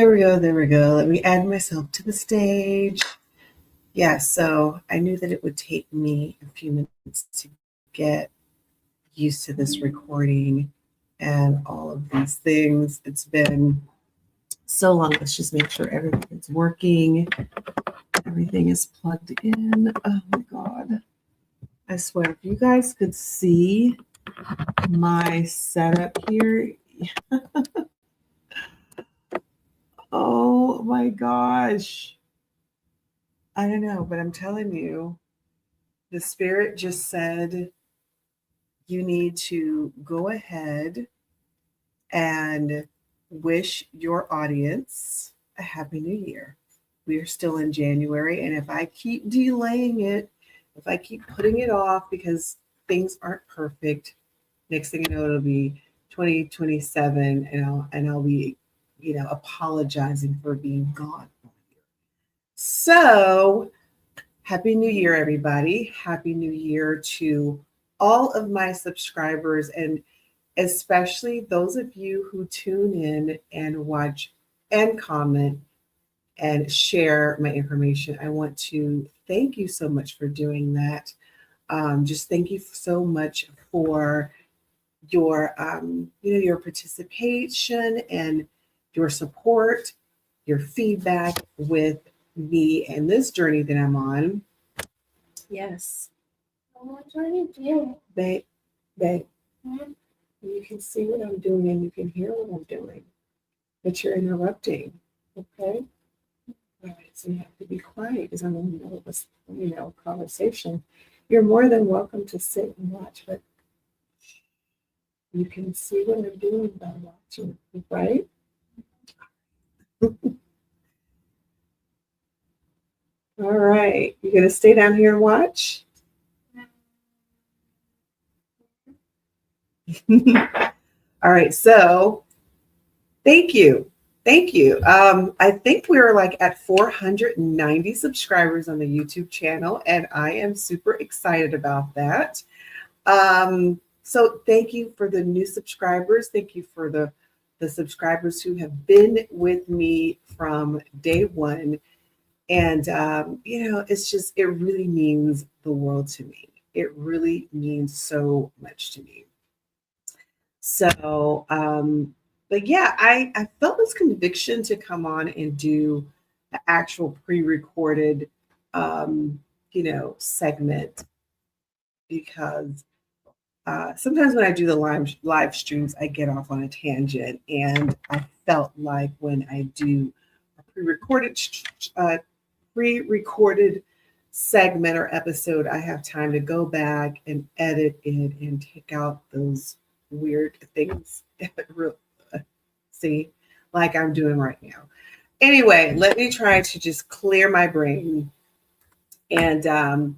There we go. There we go. Let me add myself to the stage. Yeah, so I knew that it would take me a few minutes to get used to this recording and all of these things. It's been so long. Let's just make sure everything is working. Everything is plugged in. Oh my God. I swear, if you guys could see my setup here. Oh my gosh. I don't know, but I'm telling you, the spirit just said you need to go ahead and wish your audience a happy new year. We are still in January, and if I keep delaying it, if I keep putting it off because things aren't perfect, next thing you know, it'll be 2027, and I'll be, apologizing for being gone. So, Happy New Year, everybody. Happy New Year to all of my subscribers, and especially those of you who tune in and watch and comment and share my information. I want to thank you so much for doing that. Just thank you so much for your participation and your support, your feedback with me and this journey that I'm on. Yes. What are you doing? Babe, you can see what I'm doing and you can hear what I'm doing, but you're interrupting. Okay? All right, so you have to be quiet because I'm in the middle of this, conversation. You're more than welcome to sit and watch, but you can see what I'm doing by watching, right? All right, you're gonna stay down here and watch? All right, so thank you. Thank you. I think we're like at 490 subscribers on the YouTube channel, and I am super excited about that. So thank you for the new subscribers. Thank you for the subscribers who have been with me from day one. And, it really means the world to me. It really means so much to me. So, but yeah, I felt this conviction to come on and do the actual pre-recorded, segment because sometimes when I do the live streams, I get off on a tangent, and I felt like when I do a pre-recorded segment or episode, I have time to go back and edit it and take out those weird things. See, like I'm doing right now. Anyway, let me try to just clear my brain. And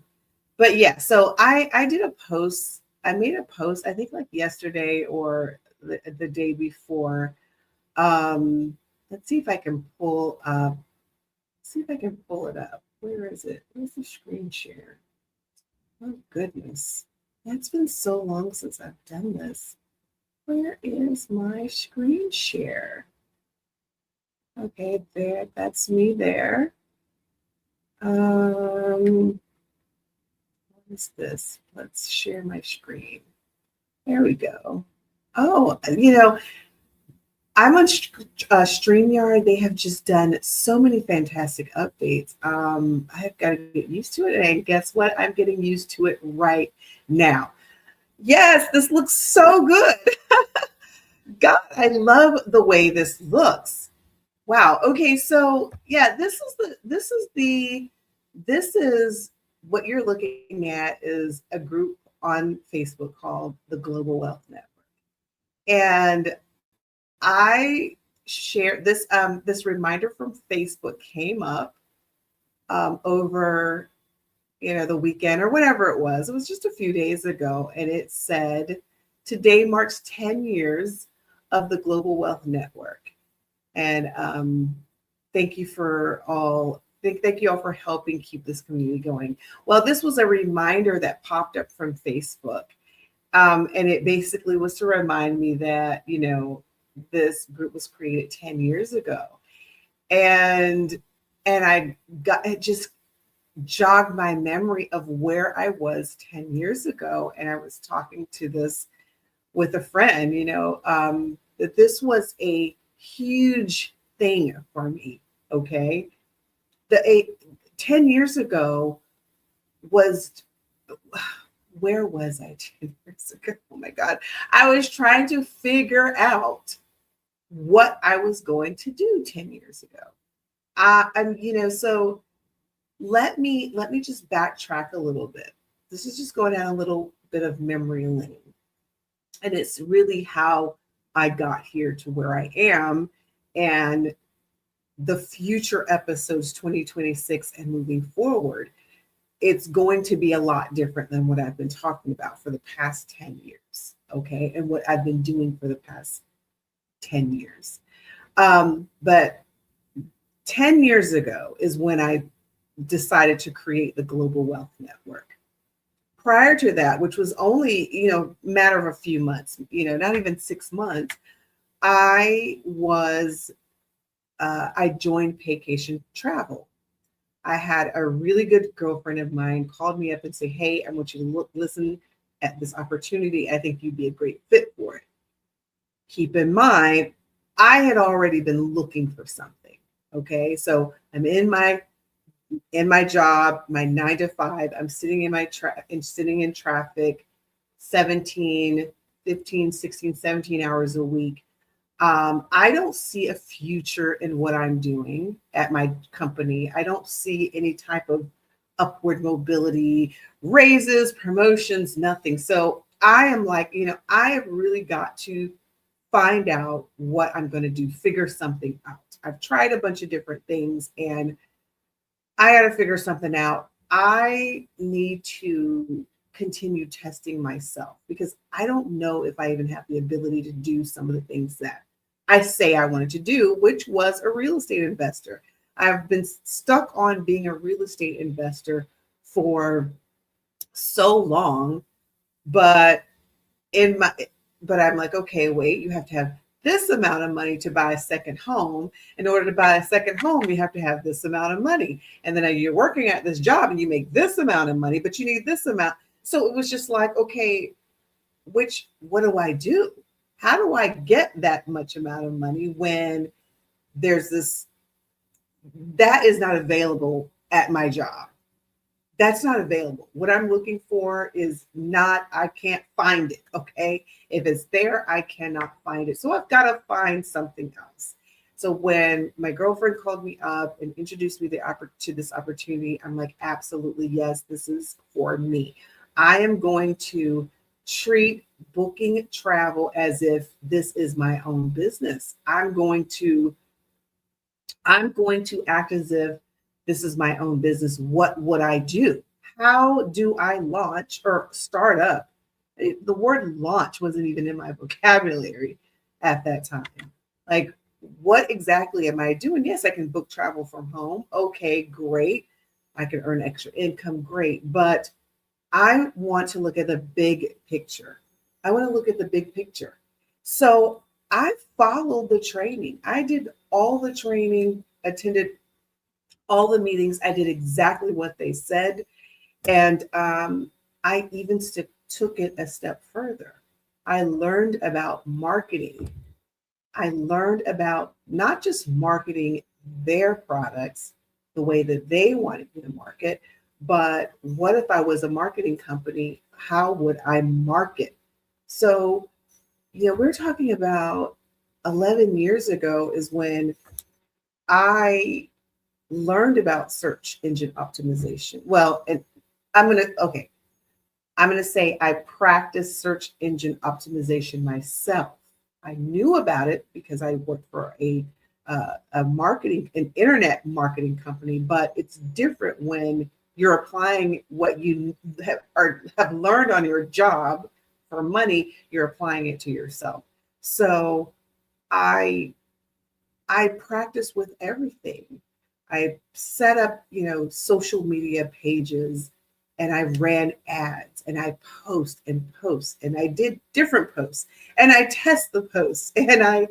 but yeah, so I did a post. I made a post, I think like yesterday or the day before. Let's see if I can pull up. See if I can pull it up. Where is it? Where's the screen share? Oh goodness. It's been so long since I've done this. Where is my screen share? Okay, there, that's me there. What is this? Let's share my screen. There we go. Oh, I'm on StreamYard. They have just done so many fantastic updates. I have got to get used to it. And guess what? I'm getting used to it right now. Yes, this looks so good. God, I love the way this looks. Wow. Okay, so yeah, this is what you're looking at is a group on Facebook called the Global Wealth Network. And I shared this reminder from Facebook came up over the weekend or whatever it was. It was just a few days ago, and it said today marks 10 years of the Global Wealth Network. And thank you for all. Thank you all for helping keep this community going. Well, this was a reminder that popped up from Facebook, and it basically was to remind me that this group was created 10 years ago. and I got it just jogged my memory of where I was 10 years ago. And I was talking to this with a friend, that this was a huge thing for me. Okay. 10 years ago was, where was I 10 years ago? Oh my God. I was trying to figure out what I was going to do 10 years ago. So let me just backtrack a little bit. This is just going down a little bit of memory lane. And it's really how I got here to where I am. And the future episodes 2026 and moving forward, it's going to be a lot different than what I've been talking about for the past 10 years. Okay. And what I've been doing for the past 10 years. But 10 years ago is when I decided to create the Global Wealth Network. Prior to that, which was only, matter of a few months, not even 6 months, I joined Paycation Travel. I had a really good girlfriend of mine called me up and say, hey, I want you to listen at this opportunity. I think you'd be a great fit for it. Keep in mind, I had already been looking for something. Okay. So I'm in my job, my 9 to 5, I'm sitting in traffic 15, 16, 17 hours a week. I don't see a future in what I'm doing at my company. I don't see any type of upward mobility, raises, promotions, nothing. So I am like, I have really got to find out what I'm going to do, figure something out. I've tried a bunch of different things and I got to figure something out. I need to continue testing myself because I don't know if I even have the ability to do some of the things that I say I wanted to do, which was a real estate investor. I've been stuck on being a real estate investor for so long, but I'm like, okay, wait, you have to have this amount of money to buy a second home. In order to buy a second home, you have to have this amount of money. And then you're working at this job and you make this amount of money, but you need this amount. So it was just like, okay, what do I do? How do I get that much amount of money when there's that is not available at my job? That's not available. What I'm looking for is not, I can't find it. Okay. If it's there, I cannot find it. So I've got to find something else. So when my girlfriend called me up and introduced me to this opportunity, I'm like, absolutely, yes, this is for me. I am going to treat booking travel as if this is my own business. I'm going to act as if this is my own business. What would I do? How do I launch or start up? The word launch wasn't even in my vocabulary at that time. Like, what exactly am I doing? Yes, I can book travel from home. Okay, great. I can earn extra income. Great. But I want to look at the big picture. I want to look at the big picture. So I followed the training. I did all the training, attended all the meetings. I did exactly what they said. And I even took it a step further. I learned about marketing. I learned about not just marketing their products the way that they wanted me to market, but what if I was a marketing company? How would I market? So, we're talking about 11 years ago is when I learned about search engine optimization. Well, and I'm going to say I practiced search engine optimization myself. I knew about it because I worked for an internet marketing company, but it's different when you're applying what you have learned on your job for money, you're applying it to yourself. So I practice with everything. I set up, social media pages and I ran ads and I post and I did different posts and I test the posts and I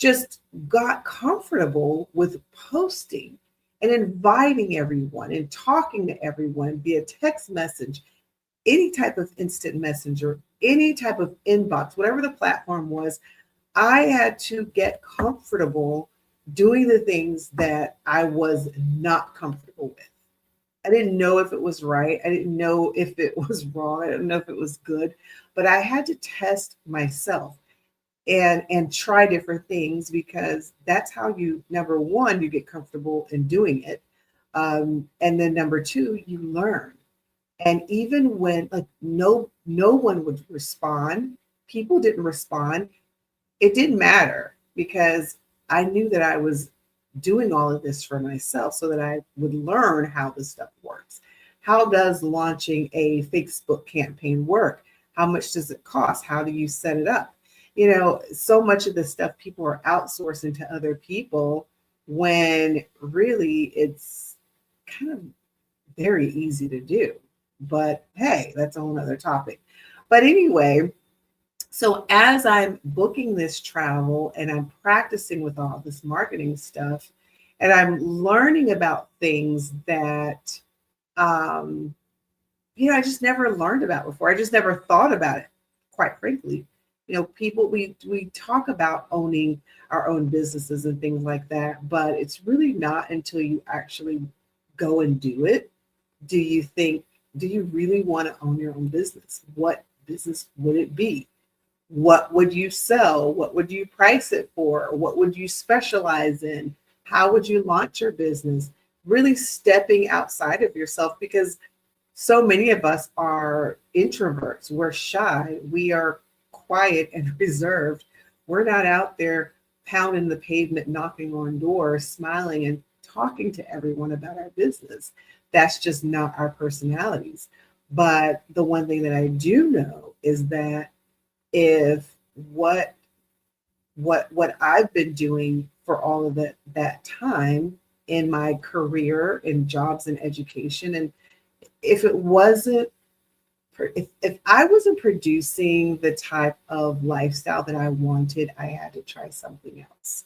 just got comfortable with posting and inviting everyone and talking to everyone via text message, any type of instant messenger, any type of inbox, whatever the platform was. I had to get comfortable doing the things that I was not comfortable with. I didn't know if it was right. I didn't know if it was wrong. I didn't know if it was good, but I had to test myself and try different things, because that's how you, number one, you get comfortable in doing it. And then number two, you learn. And even when like no one would respond, people didn't respond, it didn't matter, because I knew that I was doing all of this for myself so that I would learn how this stuff works. How does launching a Facebook campaign work? How much does it cost? How do you set it up? So much of the stuff people are outsourcing to other people, when really it's kind of very easy to do. But hey, that's a whole other topic. But anyway, so as I'm booking this travel and I'm practicing with all this marketing stuff, and I'm learning about things that I just never learned about before. I just never thought about it, quite frankly. People, we talk about owning our own businesses and things like that, but it's really not until you actually go and do it. Do you really want to own your own business? What business would it be? What would you sell? What would you price it for? What would you specialize in? How would you launch your business? Really stepping outside of yourself, because so many of us are introverts. We're shy. We are quiet and reserved. We're not out there pounding the pavement, knocking on doors, smiling and talking to everyone about our business. That's just not our personalities. But the one thing that I do know is that if what I've been doing for all of that time in my career, in jobs and education, and if it wasn't, if I wasn't producing the type of lifestyle that I wanted, I had to try something else.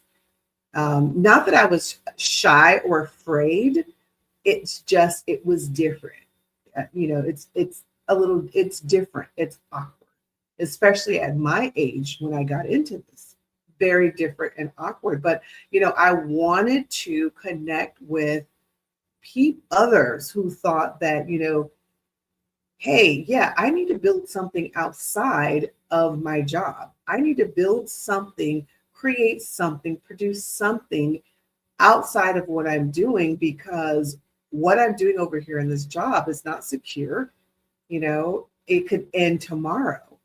Not that I was shy or afraid. It's just, it was different. It's different. It's awkward, especially at my age when I got into this. Very different and awkward. But, I wanted to connect with others who thought that, hey, yeah, I need to build something outside of my job. I need to build something, create something, produce something outside of what I'm doing, because what I'm doing over here in this job is not secure. It could end tomorrow.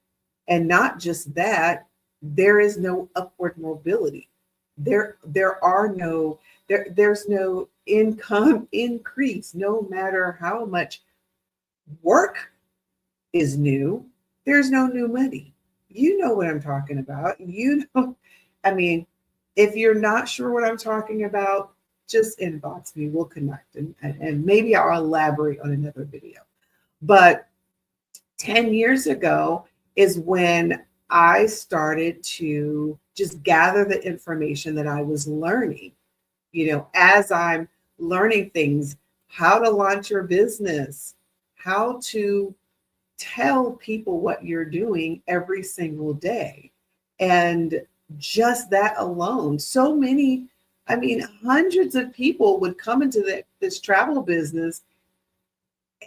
And not just that, there is no upward mobility. There's no income increase, no matter how much work is new, there's no new money. You know what I'm talking about. I mean, if you're not sure what I'm talking about, just inbox me. We'll connect, and maybe I'll elaborate on another video. But 10 years ago is when I started to just gather the information that I was learning. As I'm learning things, how to launch your business, how to tell people what you're doing every single day. And just that alone, so many, hundreds of people would come into this travel business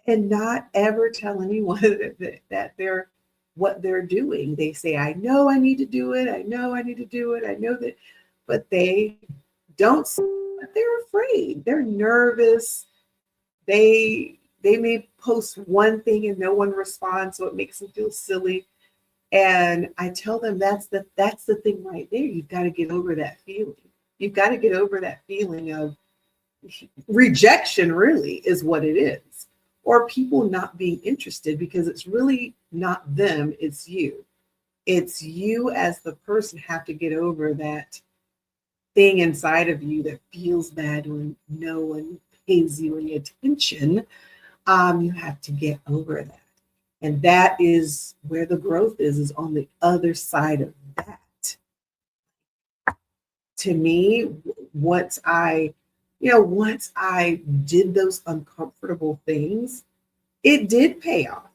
and not ever tell anyone that they're what they're doing. They say, I know I need to do it. I know I need to do it. I know that, but they don't, but they're afraid. They're nervous. They may post one thing and no one responds, so it makes them feel silly. And I tell them that's the thing right there. You've got to get over that feeling. You've got to get over that feeling of rejection, really, is what it is. Or people not being interested, because it's really not them, it's you. It's you as the person have to get over that thing inside of you that feels bad when no one pays you any attention. You have to get over that. And that is where the growth is on the other side of that. to me, once I did those uncomfortable things, it did pay off.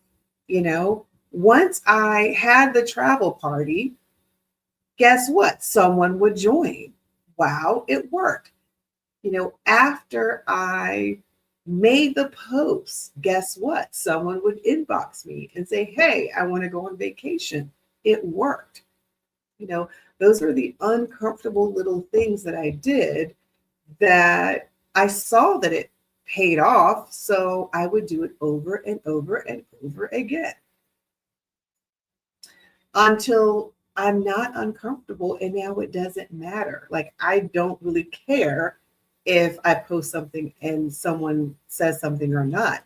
You know, once I had the travel party, guess what? Someone would join. Wow, it worked. After I made the post, guess what? Someone would inbox me and say, hey, I want to go on vacation. It worked. You know, those are the uncomfortable little things that I did that I saw that it paid off. So I would do it over and over and over again until I'm not uncomfortable. And now it doesn't matter. Like, I don't really care if I post something and someone says something or not.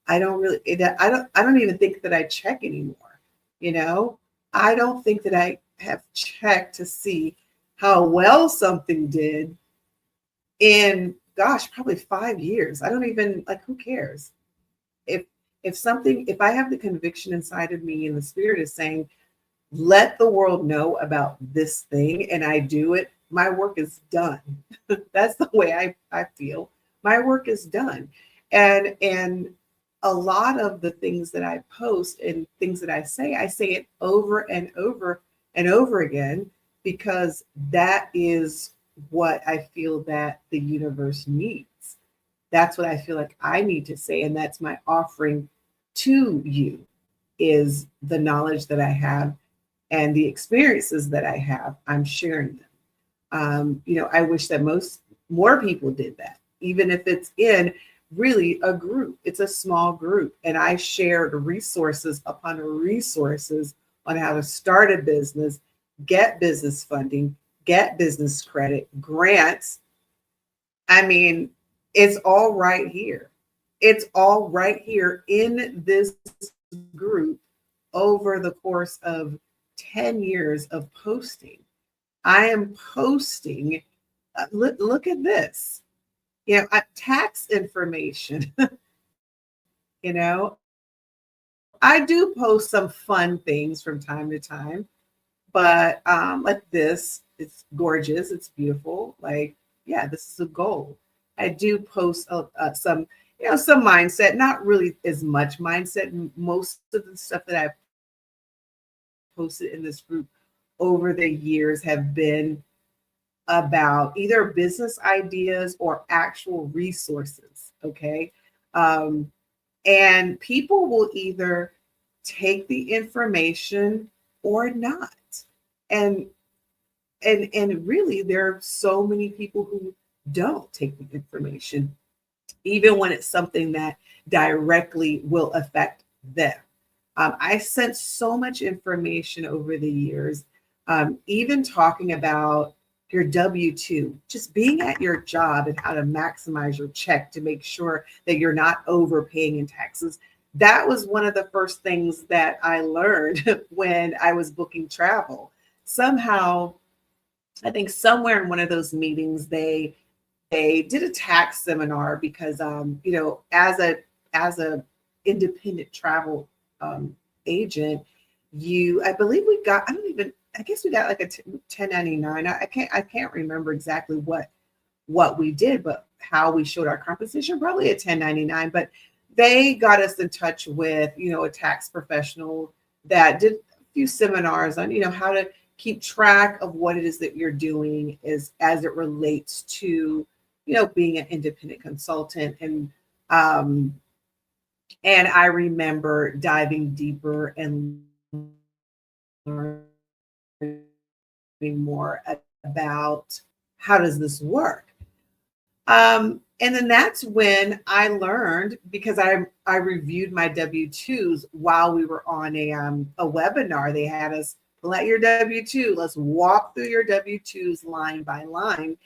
I don't even think that I check anymore. You know, I don't think that I have checked to see how well something did in, gosh, probably 5 years. I don't even, like, who cares? If if I have the conviction inside of me and the spirit is saying, let the world know about this thing, and I do it, my work is done. That's the way I feel. My work is done. And a lot of the things that I post and things that I say it over and over and over again, because that is what I feel that the universe needs. That's what I feel like I need to say. And that's my offering to you, is the knowledge that I have and the experiences that I have. I'm sharing them. I wish that more people did that, even if it's in really a group. It's a small group, and I shared resources upon resources on how to start a business, get business funding, get business credit, grants. I mean, it's all right here. It's all right here in this group over the course of 10 years of posting. I am posting. Look at this. Tax information. you know, I do post some fun things from time to time, but like this, it's gorgeous. It's beautiful. Like, yeah, this is a goal. I do post some, some mindset, not really as much mindset. Most of the stuff that I've posted in this group over the years have been about either business ideas or actual resources. Okay. And people will either take the information or not. And and really, there are so many people who don't take the information, even when it's something that directly will affect them. I sent so much information over the years, even talking about your W 2, just being at your job and how to maximize your check to make sure that you're not overpaying in taxes. That was one of the first things that I learned when I was booking travel. Somehow, I think somewhere in one of those meetings, they did a tax seminar because as a independent travel agent, I believe we got, I guess we got like a 1099. I can't remember exactly what we did, but how we showed our compensation, probably a 1099. But they got us in touch with a tax professional that did a few seminars on how to keep track of what it is that you're doing as it relates to being an independent consultant. And I remember diving deeper and learning more about how does this work. And then that's when I learned, because I reviewed my W-2s while we were on a webinar. They had us pull out your W-2. Let's walk through your W-2s line by line.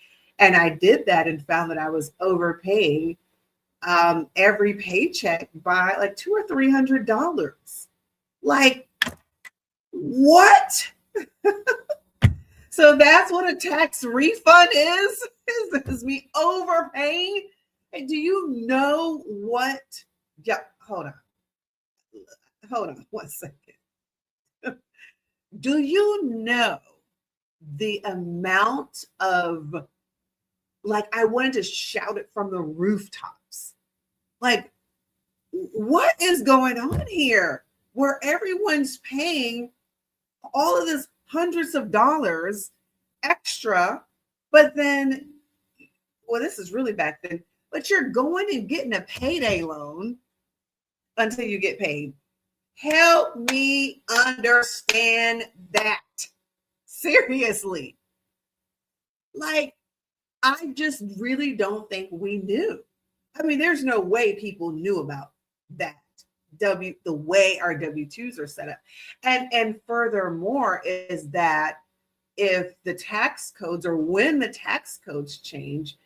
And I did that and found that I was overpaying every paycheck by like $200 or $300. Like, what? So that's what a tax refund is me overpaying. And do you know what? Yeah, hold on 1 second. Do you know the amount of, like, I wanted to shout it from the rooftops. Like, what is going on here? Where everyone's paying all of this hundreds of dollars extra, but then, well, this is really back then, but you're going and getting a payday loan until you get paid. Help me understand that. Seriously. Like, I just really don't think we knew. I mean, there's no way people knew about that. The way our W-2s are set up. And furthermore is that if the tax codes, or when the tax codes change,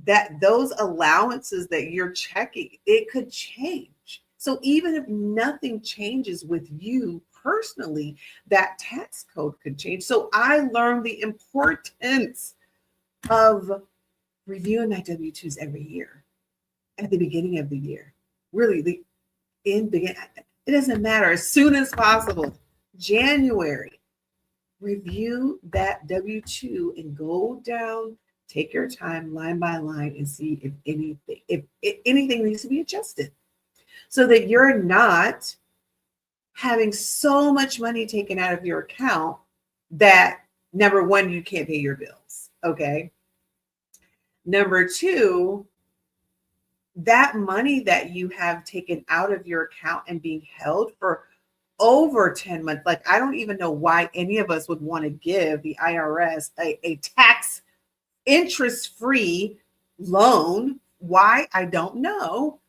that those allowances that you're checking, it could change. So even if nothing changes with you personally, that tax code could change. So I learned the importance of reviewing my W-2s every year at the beginning of the year. Really, it doesn't matter, as soon as possible. January, review that W-2 and go down, take your time line by line, and see if anything needs to be adjusted, so that you're not having so much money taken out of your account that, number one, you can't pay your bills. Okay. Number two, that money that you have taken out of your account and being held for over 10 months, like, I don't even know why any of us would want to give the IRS a tax interest-free loan. Why? I don't know.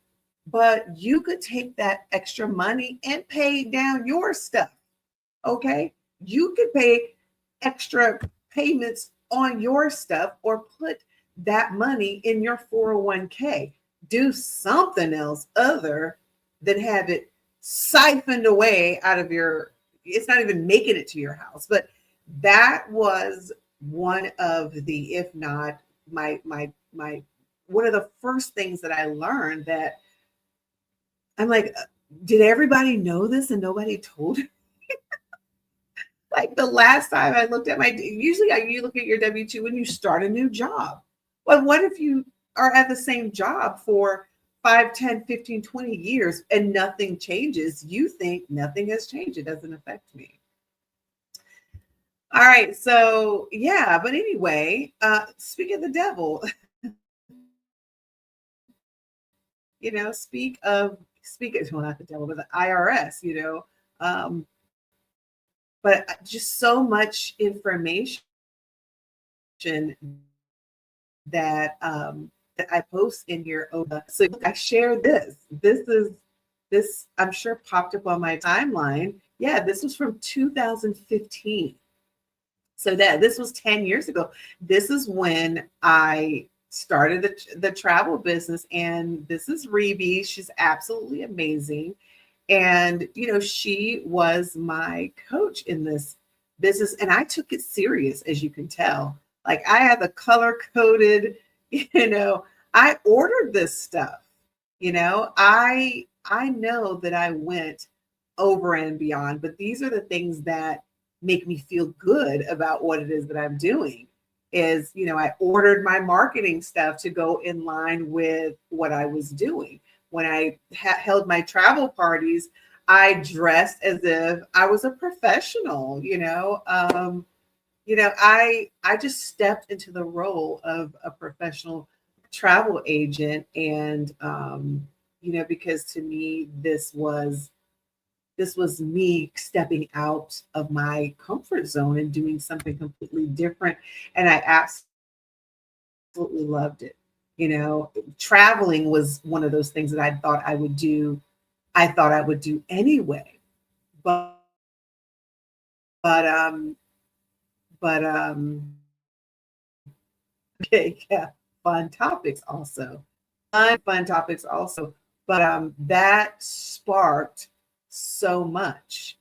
But you could take that extra money and pay down your stuff. Okay. You could pay extra payments on your stuff, or put that money in your 401k. Do something else other than have it siphoned away out of your, it's not even making it to your house. But that was one of the, if not my one of the first things that I learned, that I'm like, did everybody know this and nobody told me? Like, the last time I looked at usually you look at your W-2 when you start a new job. Well, what if you are at the same job for 5, 10, 15, 20 years and nothing changes? You think nothing has changed. It doesn't affect me. All right. So yeah, but anyway, speak of the devil, speak of, well, not the devil, but the IRS, but just so much information that that I post in here. So I share this. This I'm sure popped up on my timeline. Yeah, this was from 2015. So this was 10 years ago. This is when I started the travel business, and this is Rebe. She's absolutely amazing. And, she was my coach in this business, and I took it serious, as you can tell. Like, I had the color coded, I ordered this stuff, I know that I went over and beyond, but these are the things that make me feel good about what it is that I'm doing. Is, I ordered my marketing stuff to go in line with what I was doing. When I held my travel parties, I dressed as if I was a professional. I just stepped into the role of a professional travel agent, and because to me this was me stepping out of my comfort zone and doing something completely different, and I absolutely loved it. Traveling was one of those things that I thought I would do anyway. But okay, yeah, fun topics also. Fun topics also. But that sparked so much,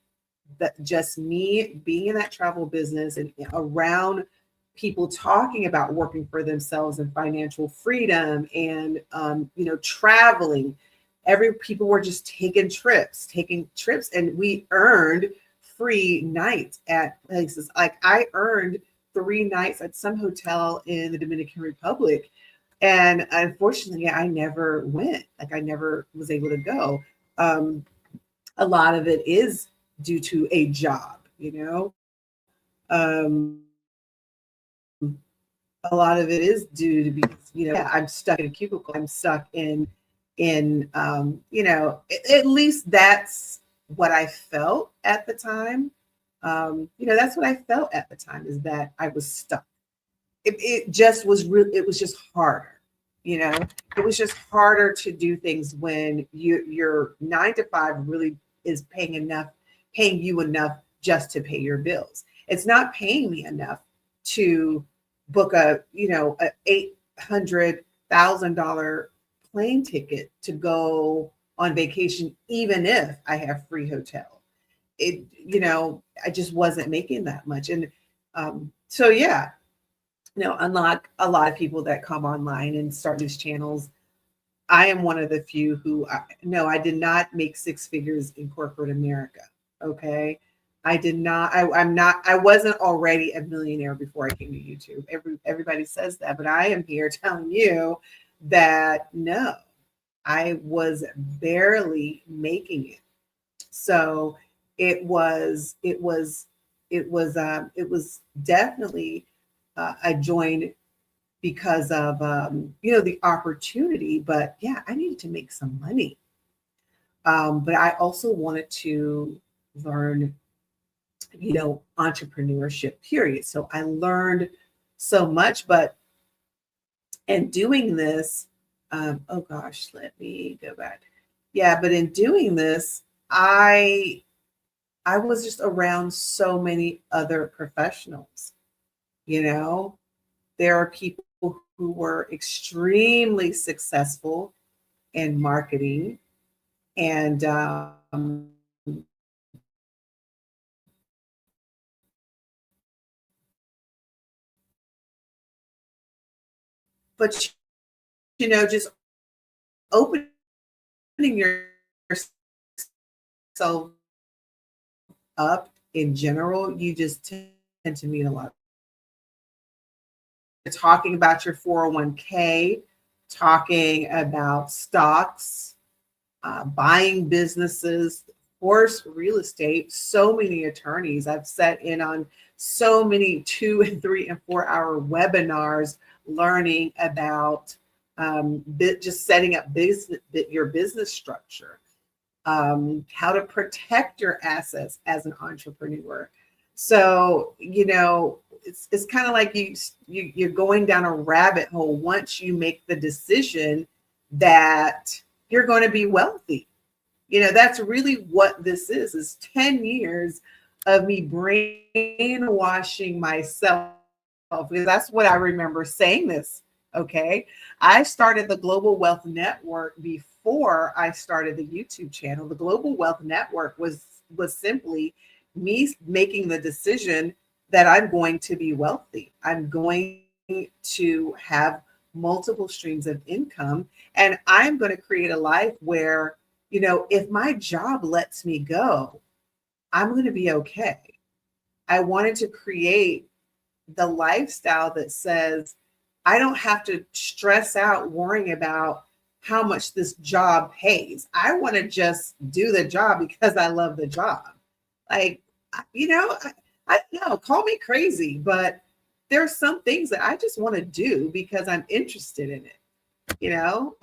that just me being in that travel business and around people talking about working for themselves and financial freedom, and traveling. People were just taking trips, and we earned free nights at places. Like I earned 3 nights at some hotel in the Dominican Republic. And unfortunately, I never went. Like I never was able to go. Um, a lot of it is due to a job, you know. Um, a lot of it is due to because yeah, I'm stuck in a cubicle. I'm stuck in at least that's what I felt at the time. That's what I felt at the time is that I was stuck. It just was real. It was just harder. It was just harder to do things when your 9 to 5 really is paying you enough just to pay your bills. It's not paying me enough to book a $800,000 plane ticket to go on vacation, even if I have free hotel. I just wasn't making that much. And so yeah, unlike a lot of people that come online and start these channels, I am one of the few who no, I did not make 6 figures in corporate America. Okay. I did not, I wasn't already a millionaire before I came to YouTube. Everybody says that, but I am here telling you that no, I was barely making it. So it was definitely I joined because of the opportunity, but yeah, I needed to make some money. But I also wanted to learn entrepreneurship, period. So I learned so much, but in doing this, oh gosh, let me go back. Yeah, but in doing this, I was just around so many other professionals. You know, there are people who were extremely successful in marketing and but just opening yourself up in general, you just tend to meet a lot. Talking about your 401k, talking about stocks, buying businesses, of course, real estate. So many attorneys. I've sat in on so many 2 and 3 and 4 hour webinars learning about just setting up your business structure, how to protect your assets as an entrepreneur. So, it's kind of like you're going down a rabbit hole once you make the decision that you're going to be wealthy. That's really what this is 10 years of me brainwashing myself, because that's what I remember saying this. Okay. I started the Global Wealth Network before I started the YouTube channel. The Global Wealth Network was simply me making the decision that I'm going to be wealthy. I'm going to have multiple streams of income, and I'm going to create a life where, if my job lets me go, I'm going to be okay. I wanted to create the lifestyle that says I don't have to stress out worrying about how much this job pays. I want to just do the job because I love the job. Like, I don't know, call me crazy, but there are some things that I just want to do because I'm interested in it. You know,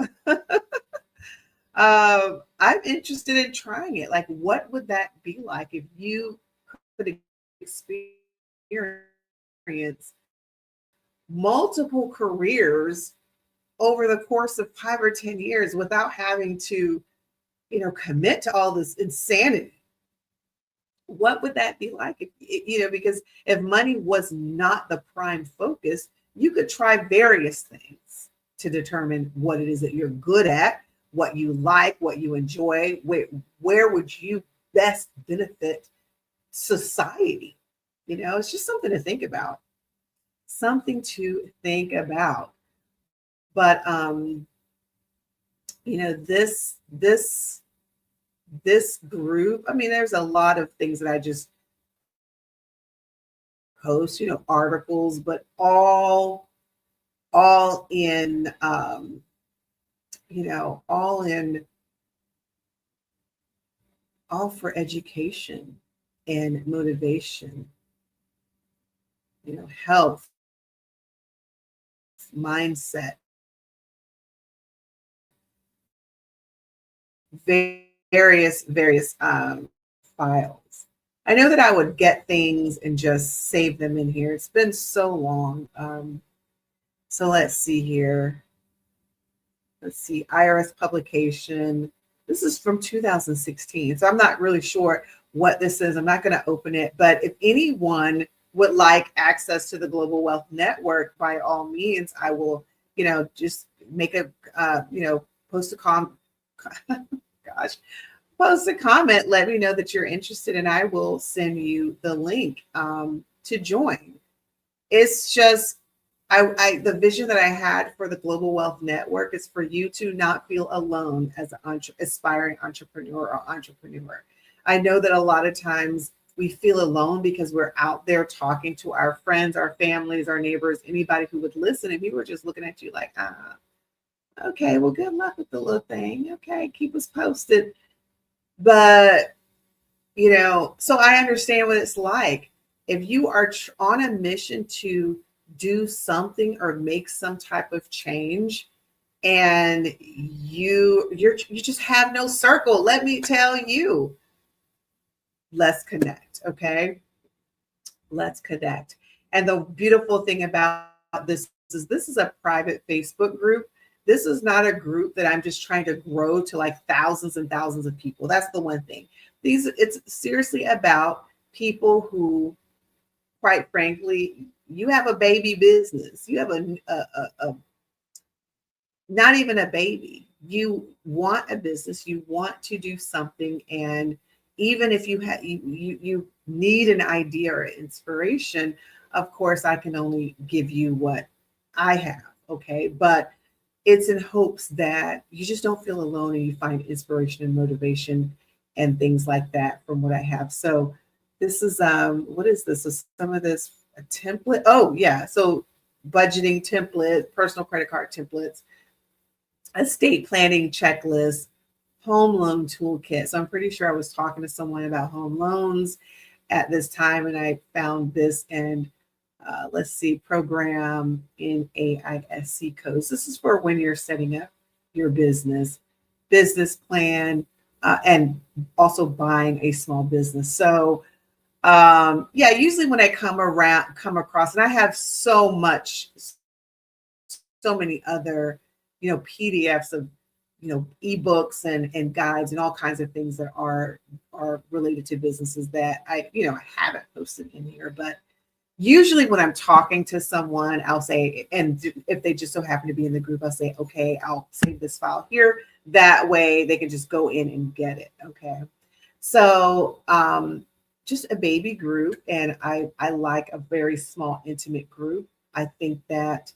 I'm interested in trying it. Like, what would that be like if you could experience multiple careers over the course of 5 or 10 years without having to, commit to all this insanity? What would that be like? Because if money was not the prime focus, you could try various things to determine what it is that you're good at, what you like, what you enjoy, where would you best benefit society? It's just something to think about. Something to think about. But this group, I mean, there's a lot of things that I just post, articles, but all in, all in, all for education and motivation, health, mindset, various files. I know that I would get things and just save them in here. It's been so long. So let's see here. Let's see, IRS publication. This is from 2016. So I'm not really sure what this is. I'm not going to open it. But if anyone would like access to the Global Wealth Network, by all means, I will, just make a, post a post a comment, let me know that you're interested, and I will send you the link to join. It's just, the vision that I had for the Global Wealth Network is for you to not feel alone as an aspiring entrepreneur or entrepreneur. I know that a lot of times we feel alone because we're out there talking to our friends, our families, our neighbors, anybody who would listen, and people are just looking at you like, okay, well, good luck with the little thing. Okay, keep us posted. But, so I understand what it's like. If you are on a mission to do something or make some type of change, and you just have no circle, let me tell you, let's connect. Okay, let's connect. And the beautiful thing about this is a private Facebook group. This is not a group that I'm just trying to grow to like thousands and thousands of people. That's the one thing. It's seriously about people who, quite frankly, you have a baby business. You have a not even a baby. You want a business. You want to do something, and even if you need an idea or inspiration, of course, I can only give you what I have. Okay, but it's in hopes that you just don't feel alone and you find inspiration and motivation and things like that from what I have. So this is what is this? So some of this a template. Oh yeah, so budgeting template, personal credit card templates, estate planning checklist, home loan toolkit. So I'm pretty sure I was talking to someone about home loans at this time, and I found this, and let's see, program in AISC codes. This is for when you're setting up your business plan, and also buying a small business. So yeah, usually when I come across, and I have so many other, PDFs of, ebooks and guides and all kinds of things that are related to businesses that I haven't posted in here. But usually when I'm talking to someone, I'll say, and if they just so happen to be in the group, I'll say, okay, I'll save this file here. That way they can just go in and get it. Okay. So just a baby group. And I like a very small, intimate group. I think that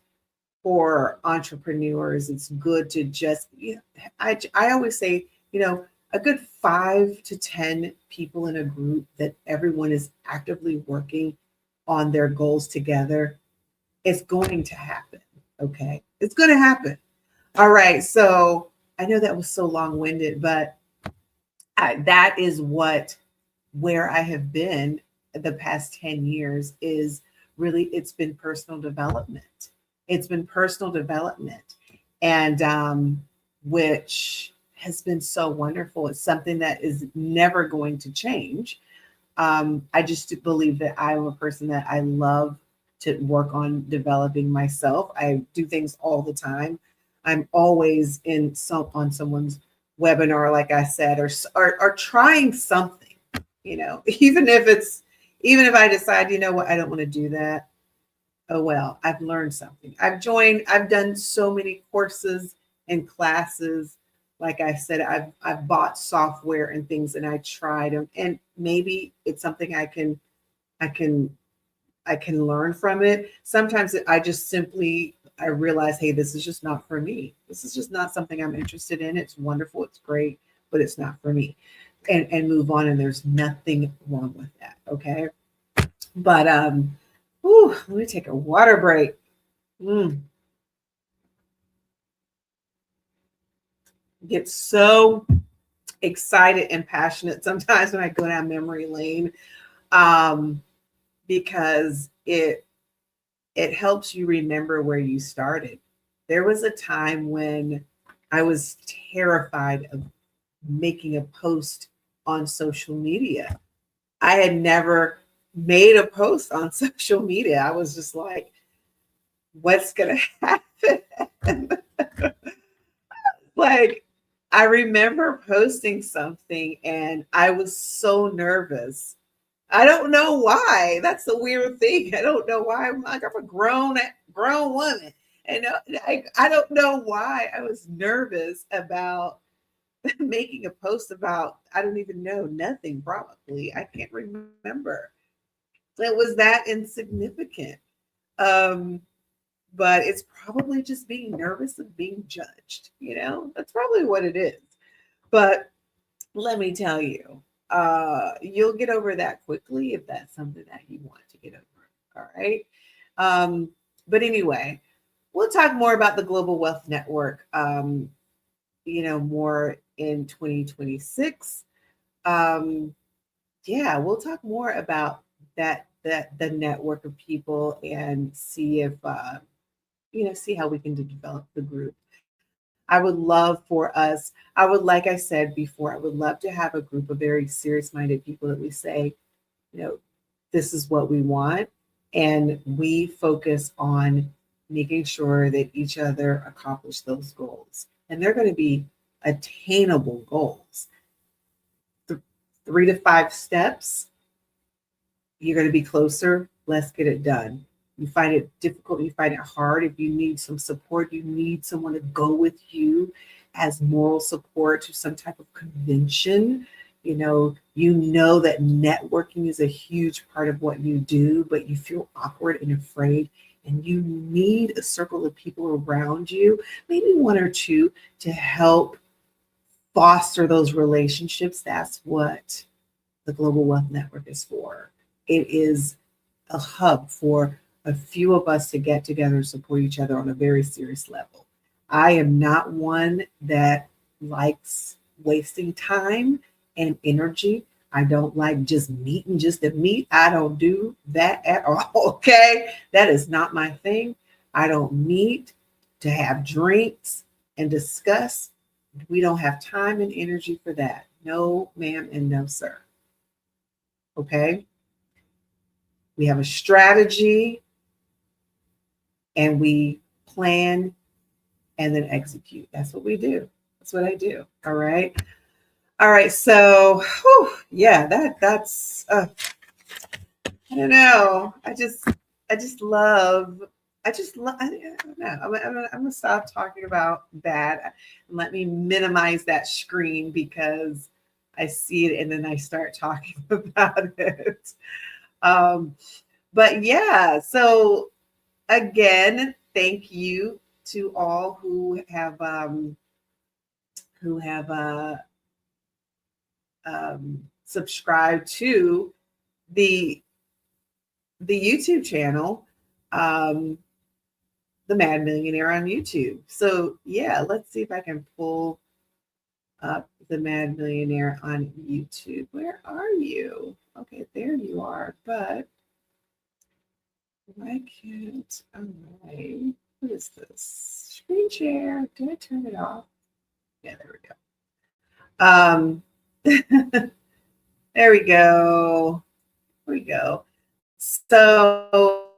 for entrepreneurs, it's good to just, I always say, a good 5 to 10 people in a group that everyone is actively working on their goals together. It's going to happen. Okay. It's going to happen. All right. So I know that was so long-winded, but that is where I have been the past 10 years is really, it's been personal development. It's been personal development, and which has been so wonderful. It's something that is never going to change. I just believe that I'm a person that I love to work on developing myself. I do things all the time. I'm always on someone's webinar, like I said, or trying something, even if I decide, what, I don't want to do that. Oh, well, I've learned something. I've done so many courses and classes. Like I said, I've bought software and things, and I tried them, and maybe it's something I can learn from it. Sometimes I realize, hey, this is just not for me. This is just not something I'm interested in. It's wonderful, it's great, but it's not for me, and move on. And there's nothing wrong with that. Okay. But Whew, let me take a water break. Mm. Get so excited and passionate sometimes when I go down memory lane, um, because it helps you remember where you started. There was a time when I was terrified of making a post on social media. I had never made a post on social media. I was just like, what's going to happen? Like, I remember posting something and I was so nervous. I don't know why. That's the weird thing. I don't know why. I'm like, I'm a grown woman. And I don't know why I was nervous about making a post about, I don't even know, nothing probably. I can't remember. It was that insignificant. Um, but it's probably just being nervous of being judged, you know? That's probably what it is. But let me tell you, you'll get over that quickly if that's something that you want to get over. All right. But anyway, we'll talk more about the Global Wealth Network, more in 2026. Yeah, we'll talk more about that the network of people and see if see how we can develop the group. I would love for us, like I said before, I would love to have a group of very serious minded people that we say, you know, this is what we want. And we focus on making sure that each other accomplish those goals. And they're going to be attainable goals. 3 to 5 steps, you're going to be closer. Let's get it done. You find it difficult, you find it hard. If you need some support, you need someone to go with you as moral support to some type of convention. You know that networking is a huge part of what you do, but you feel awkward and afraid, and you need a circle of people around you, maybe 1 or 2, to help foster those relationships. That's what the Global Wealth Network is for. It is a hub for a few of us to get together and support each other on a very serious level. I am not one that likes wasting time and energy. I don't like just meeting just to meet. I don't do that at all. Okay. That is not my thing. I don't meet to have drinks and discuss. We don't have time and energy for that. No, ma'am, and no, sir. Okay. We have a strategy and we plan and then execute. That's what we do. That's what I do. All right. All right. So, yeah, that's I don't know. I just love. I don't know. I'm gonna stop talking about that and let me minimize that screen because I see it and then I start talking about it. Um, but yeah, so again, thank you to all who have subscribed to the YouTube channel, um, the Mad Millionaire on YouTube. So yeah, let's see if I can pull up the Mad Millionaire on YouTube. Where are you? Okay, there you are. But why can't I? What is this? Screen share. Did I turn it off? Yeah, there we go. There we go. There we go. So,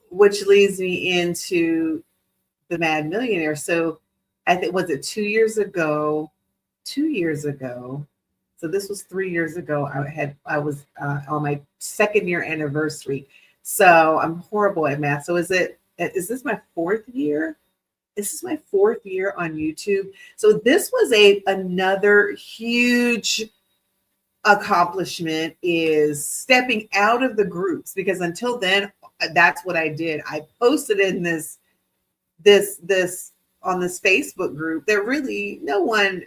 which leads me into the Mad Millionaire. So, I think, was it 2 years ago? 2 years ago. So this was 3 years ago. I was on my second year anniversary. So I'm horrible at math. So is this my 4th year? This is my 4th year on YouTube. So this was another huge accomplishment, is stepping out of the groups, because until then, that's what I did. I posted in this on this Facebook group that really no one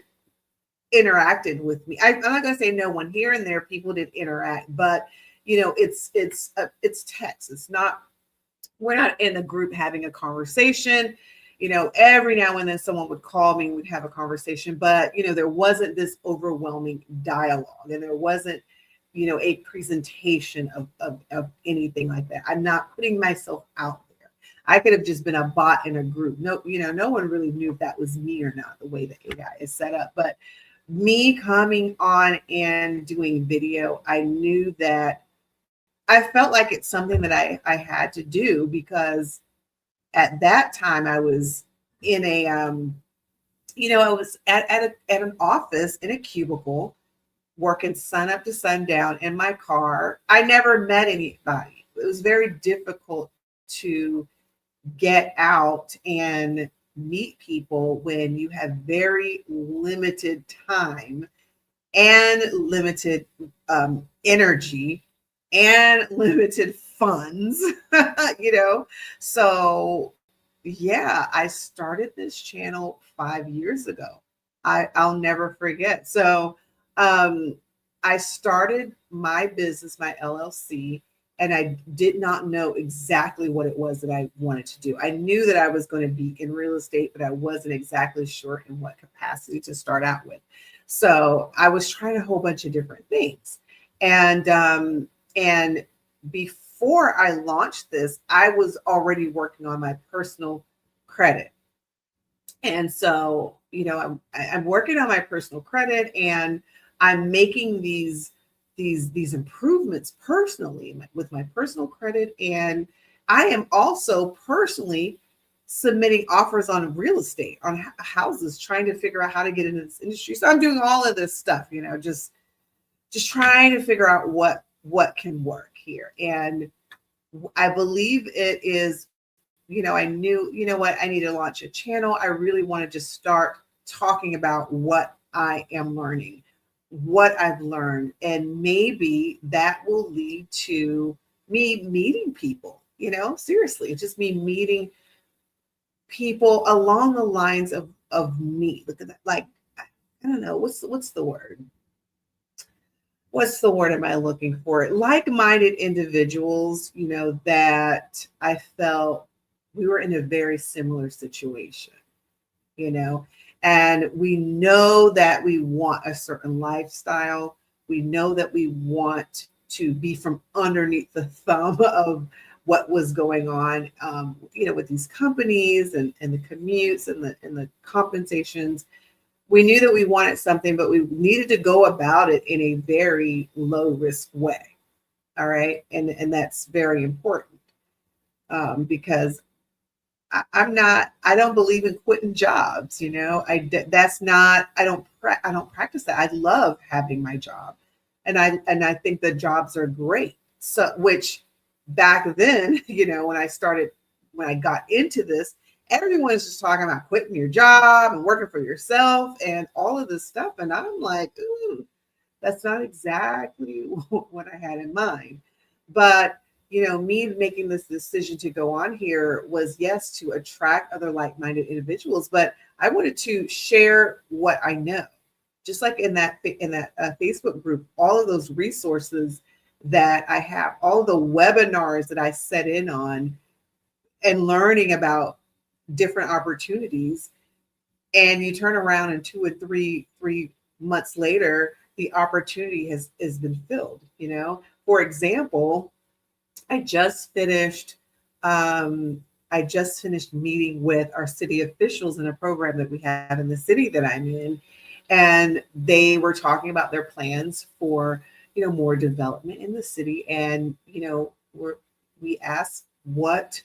interacted with me. I'm not going to say no one. Here and there people did interact, but it's text. It's not, we're not in a group having a conversation. Every now and then someone would call me and we'd have a conversation, but there wasn't this overwhelming dialogue, and there wasn't a presentation of anything like that. I'm not putting myself out there. I could have just been a bot in a group. No one really knew if that was me or not, the way the AI is set up. But me coming on and doing video, I knew that I felt like it's something that I had to do, because at that time I was in I was at an office in a cubicle, working sun up to sundown in my car. I never met anybody. It was very difficult to get out and meet people when you have very limited time and limited energy and limited funds, So yeah, I started this channel 5 years ago. I'll never forget. So I started my business, my LLC, and I did not know exactly what it was that I wanted to do. I knew that I was going to be in real estate, but I wasn't exactly sure in what capacity to start out with. So I was trying a whole bunch of different things. And before I launched this, I was already working on my personal credit. And so, I'm working on my personal credit, and I'm making these improvements personally with my personal credit. And I am also personally submitting offers on real estate, on houses, trying to figure out how to get into this industry. So I'm doing all of this stuff, just trying to figure out what can work here. And I believe it is, I knew, I need to launch a channel. I really want to just start talking about what I am learning, what I've learned, and maybe that will lead to me meeting people, seriously, just me meeting people along the lines of me. Look at that. Like, I don't know, what's the word? What's the word am I looking for? Like-minded individuals, that I felt we were in a very similar situation, and we know that we want a certain lifestyle. We know that we want to be from underneath the thumb of what was going on, with these companies and the commutes and the compensations. We knew that we wanted something, but we needed to go about it in a very low risk way. All right. And that's very important, because I don't believe in quitting jobs. I don't practice that. I love having my job, and I think the jobs are great. So, which back then, when I got into this, everyone is just talking about quitting your job and working for yourself and all of this stuff. And I'm like, ooh, that's not exactly what I had in mind. But, me making this decision to go on here was, yes, to attract other like-minded individuals, but I wanted to share what I know. Just like in that Facebook group, all of those resources that I have, all of the webinars that I set in on and learning about different opportunities, and you turn around and 2 or 3 months later, the opportunity has been filled. For example, I just finished meeting with our city officials in a program that we have in the city that I'm in, and they were talking about their plans for more development in the city. And we asked, what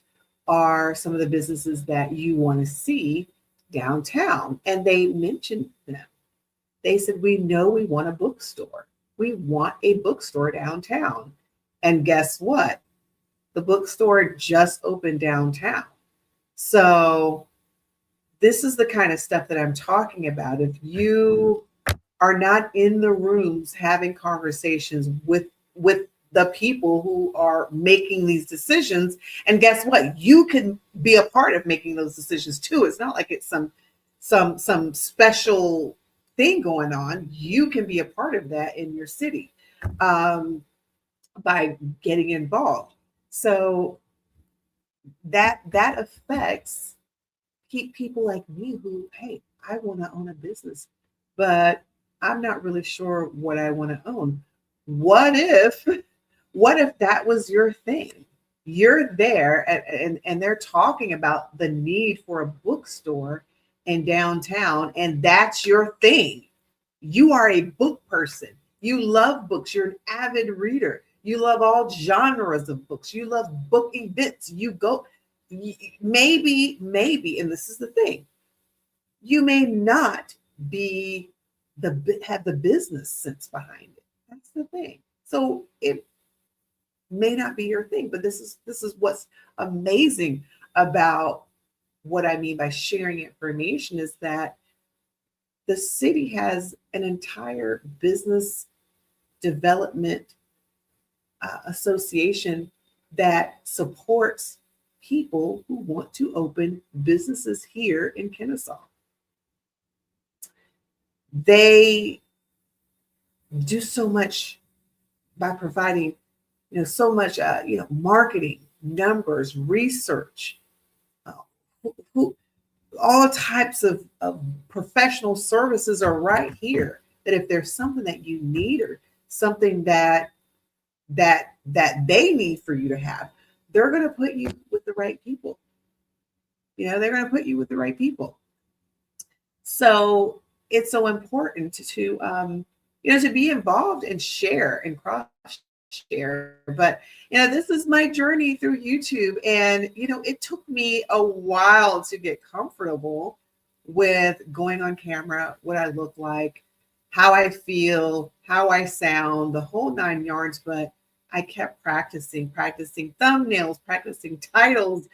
are some of the businesses that you want to see downtown? And they mentioned them. They said, we know we want a bookstore. We want a bookstore downtown. And guess what? The bookstore just opened downtown. So this is the kind of stuff that I'm talking about. If you are not in the rooms having conversations with the people who are making these decisions, and guess what? You can be a part of making those decisions too. It's not like it's some special thing going on. You can be a part of that in your city. by getting involved. So that affects people like me who, hey, I want to own a business, but I'm not really sure what I want to own. What if, what if that was your thing? You're there and they're talking about the need for a bookstore in downtown, and that's your thing. You are a book person. You love books. You're an avid reader. You love all genres of books. You love book events. You go, maybe, and this is the thing, you may not be have the business sense behind it. That's the thing. So it may not be your thing, but this is what's amazing about what I mean by sharing information is that the city has an entire business development association that supports people who want to open businesses here in Kennesaw. They do so much by providing, so much, marketing, numbers, research, uh, who all types of professional services are right here. That if there's something that you need or something that they need for you to have, they're going to put you with the right people. They're going to put you with the right people. So it's so important to be involved and share and cross share. But this is my journey through YouTube, and it took me a while to get comfortable with going on camera, what I look like, how I feel, how I sound, the whole 9 yards. But I kept practicing thumbnails, practicing titles,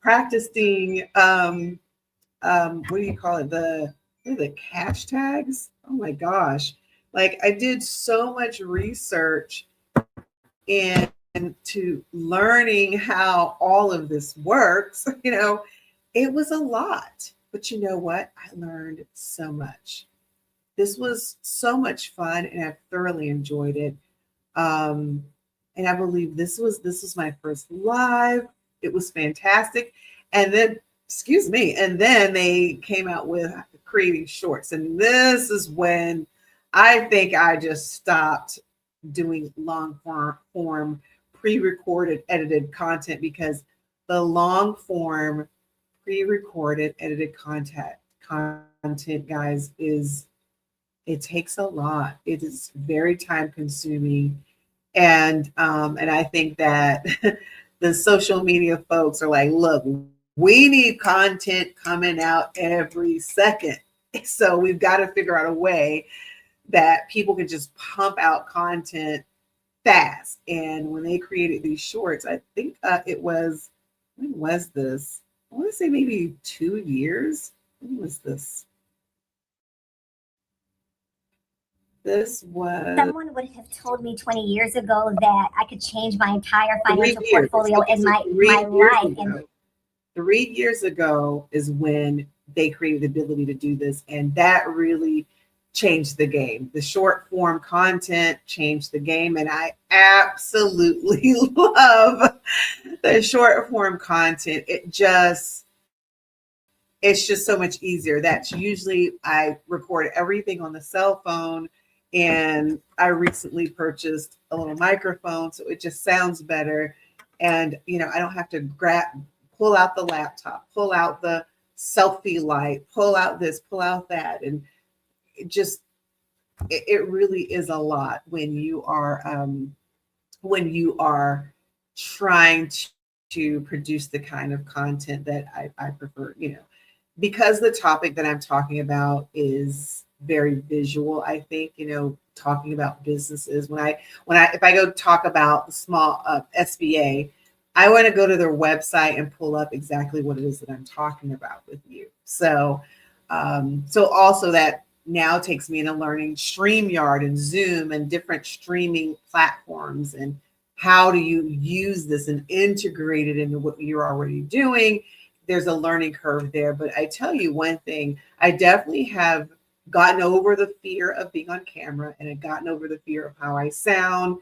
practicing what do you call it, the hashtags. Oh my gosh, like I did so much research into learning how all of this works. It was a lot, but you know what, I learned so much. This was so much fun, and I thoroughly enjoyed it. And I believe this was my first live. It was fantastic. And then, excuse me, and then they came out with creating shorts. And this is when I think I just stopped doing long form pre-recorded edited content, because the long form pre-recorded edited content, guys, it takes a lot. It is very time consuming. And I think that the social media folks are like, look, we need content coming out every second. So we've got to figure out a way that people can just pump out content fast. And when they created these shorts, I think when was this? I want to say maybe 2 years. When was this? This was Someone would have told me 20 years ago that I could change my entire financial portfolio in my life. And 3 years ago is when they created the ability to do this. And that really changed the game. The short form content changed the game. And I absolutely love the short form content. It's just so much easier. That's usually, I record everything on the cell phone. And I recently purchased a little microphone, so it just sounds better. And, I don't have to pull out the laptop, pull out the selfie light, pull out this, pull out that. And it really is a lot when you are trying to produce the kind of content that I prefer, because the topic that I'm talking about is very visual. I think, talking about businesses, if I go talk about the small SBA, I want to go to their website and pull up exactly what it is that I'm talking about with you. So also that now takes me into learning StreamYard and Zoom and different streaming platforms, and how do you use this and integrate it into what you're already doing. There's a learning curve there, but I tell you one thing, I definitely have gotten over the fear of being on camera, and I've gotten over the fear of how I sound,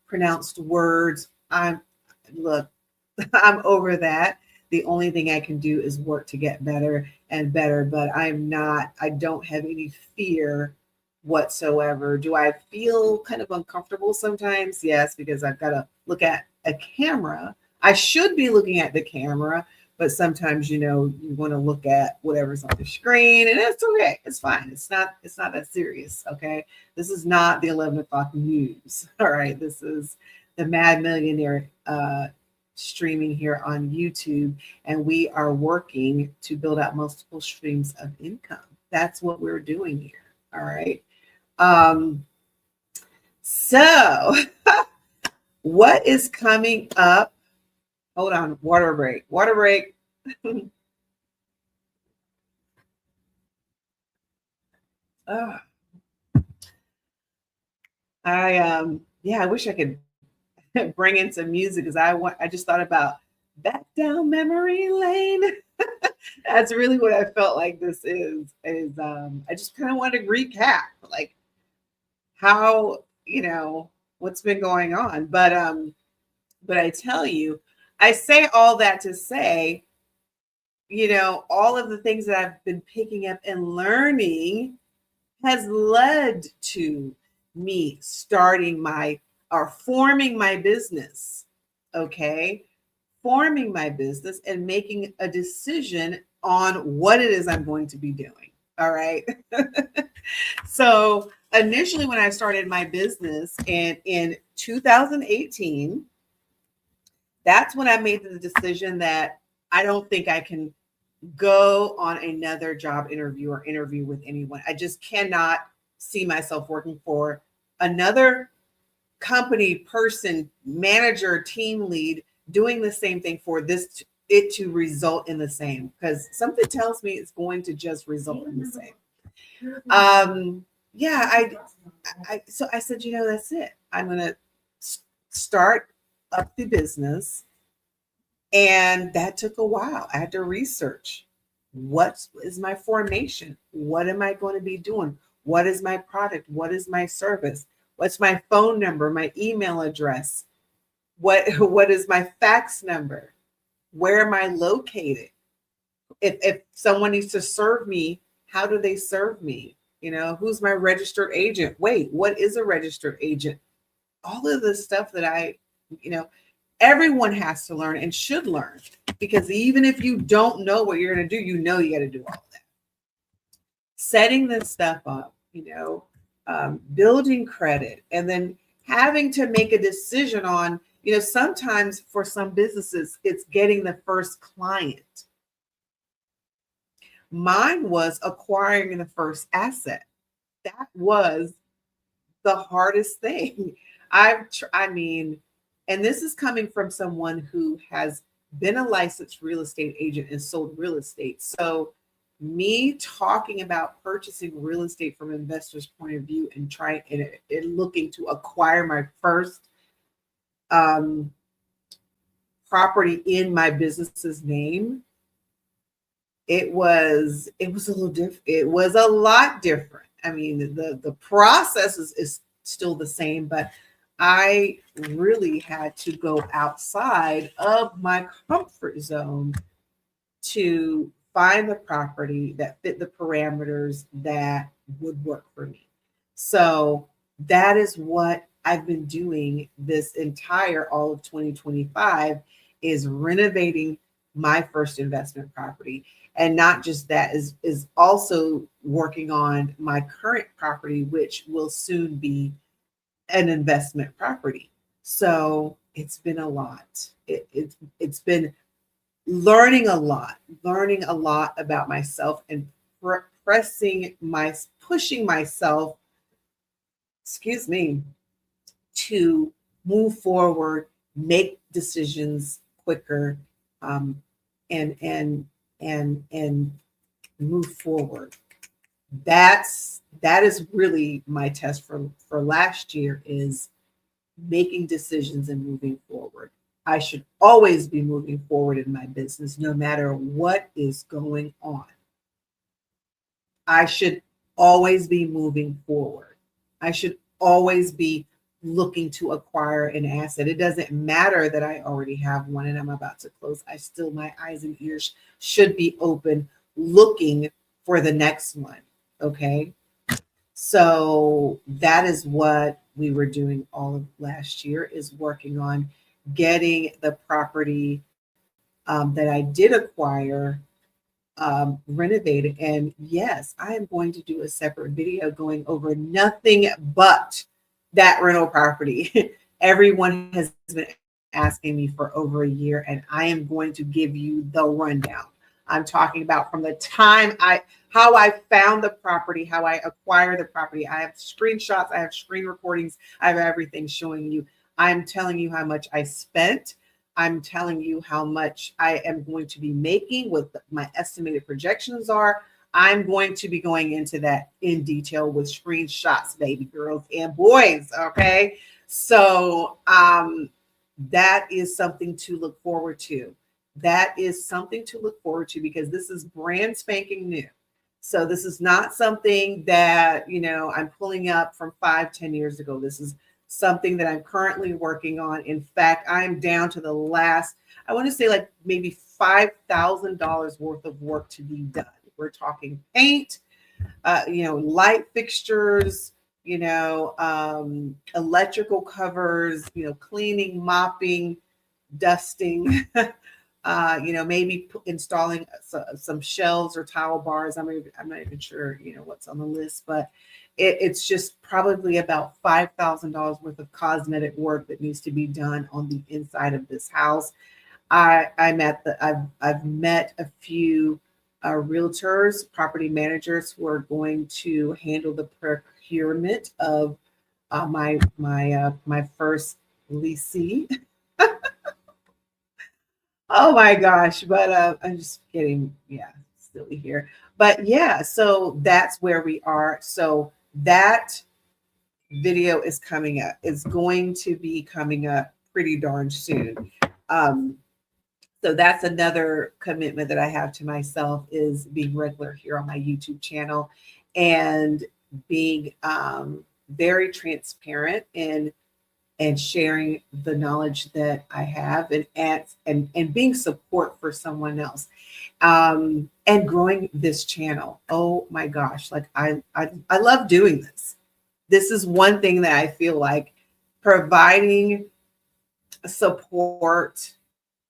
pronounced words. Look, I'm over that. The only thing I can do is work to get better and better, but I don't have any fear whatsoever. Do I feel kind of uncomfortable sometimes? Yes, because I've got to look at a camera. I should be looking at the camera, but sometimes, you want to look at whatever's on the screen, and it's okay. It's fine. It's not that serious. Okay. This is not the 11 o'clock news. All right. This is the Mad Millionaire streaming here on YouTube, and we are working to build out multiple streams of income. That's what we're doing here. All right. So what is coming up? Hold on, water break. Oh, I wish I could bring in some music because I just thought about back down memory lane. That's really what I felt like this is I just kind of wanted to recap like how, what's been going on. But I tell you, I say all that to say, all of the things that I've been picking up and learning has led to me forming my business. Okay. Forming my business and making a decision on what it is I'm going to be doing. All right. So initially when I started my business in 2018, that's when I made the decision that I don't think I can go on another job interview or interview with anyone. I just cannot see myself working for another company, person, manager, team lead, doing the same thing for it to result in the same, because something tells me it's going to just result in the same. So I said, that's it. I'm going to start up the business. And that took a while. I had to research what is my formation? What am I going to be doing? What is my product? What is my service? What's my phone number, my email address? What is my fax number? Where am I located? If someone needs to serve me, how do they serve me? Who's my registered agent? Wait, what is a registered agent? All of the stuff that everyone has to learn and should learn, because even if you don't know what you're going to do, you got to do all of that. Setting this stuff up, building credit, and then having to make a decision on, sometimes for some businesses, it's getting the first client. Mine was acquiring the first asset. That was the hardest thing. And this is coming from someone who has been a licensed real estate agent and sold real estate. So me talking about purchasing real estate from an investor's point of view and looking to acquire my first property in my business's name, it was a little different. It was a lot different. I mean, the process is still the same, but I really had to go outside of my comfort zone to find the property that fit the parameters that would work for me. So that is what I've been doing this entire all of 2025, is renovating my first investment property. And not just that, is also working on my current property, which will soon be an investment property. So it's been a lot. It's been learning a lot about myself and pushing myself, to move forward, make decisions quicker, and move forward. That is really my test for last year, is making decisions and moving forward. I should always be moving forward in my business, no matter what is going on. I should always be moving forward. I should always be looking to acquire an asset. It doesn't matter that I already have one and I'm about to close. My eyes and ears should be open looking for the next one. Okay. So that is what we were doing all of last year, is working on getting the property that I did acquire renovated. And yes, I am going to do a separate video going over nothing but that rental property. Everyone has been asking me for over a year, and I am going to give you the rundown. I'm talking about from the time how I found the property, how I acquired the property. I have screenshots, I have screen recordings, I have everything showing you. I'm telling you how much I spent. I'm telling you how much I am going to be making, what my estimated projections are. I'm going to be going into that in detail with screenshots, baby girls and boys. Okay. So that is something to look forward to. That is something to look forward to, because this is brand spanking new. So this is not something that, I'm pulling up from 5-10 years ago. This is something that I'm currently working on. In fact, I'm down to the last, I want to say like maybe $5,000 worth of work to be done. We're talking paint, light fixtures, electrical covers, cleaning, mopping, dusting, maybe installing some shelves or towel bars. I'm not even sure, what's on the list, but it's just probably about $5,000 worth of cosmetic work that needs to be done on the inside of this house. I've met a few realtors, property managers who are going to handle the procurement of my first leasee. Oh my gosh, but I'm just getting silly here. But yeah, so that's where we are. So that video is coming up. It's going to be coming up pretty darn soon. So that's another commitment that I have to myself, is being regular here on my YouTube channel and being very transparent and sharing the knowledge that I have and being support for someone else, and growing this channel. Oh my gosh, like I love doing this. This is one thing that I feel like providing support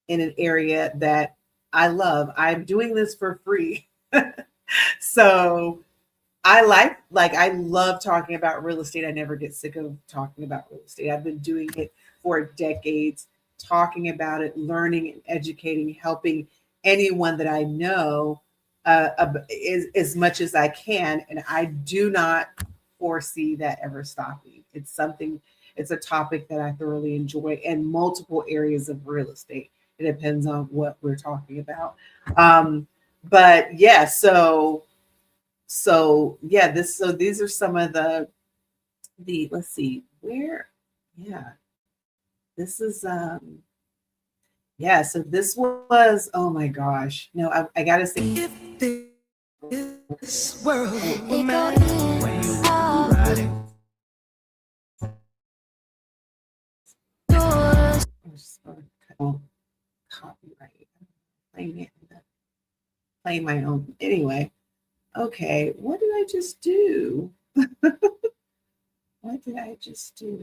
in an area that I love. I'm doing this for free. So I love talking about real estate. I never get sick of talking about real estate. I've been doing it for decades, talking about it, learning and educating, helping anyone that I know as much as I can. And I do not foresee that ever stopping. It's a topic that I thoroughly enjoy in multiple areas of real estate. It depends on what we're talking about. But yeah, so yeah, these are some of the let's see where, yeah, this is yeah, so this was, oh my gosh, no, I gotta say, if this world were mine, where you riding. Copyright, playing my own anyway. Okay, what did I just do? What did I just do?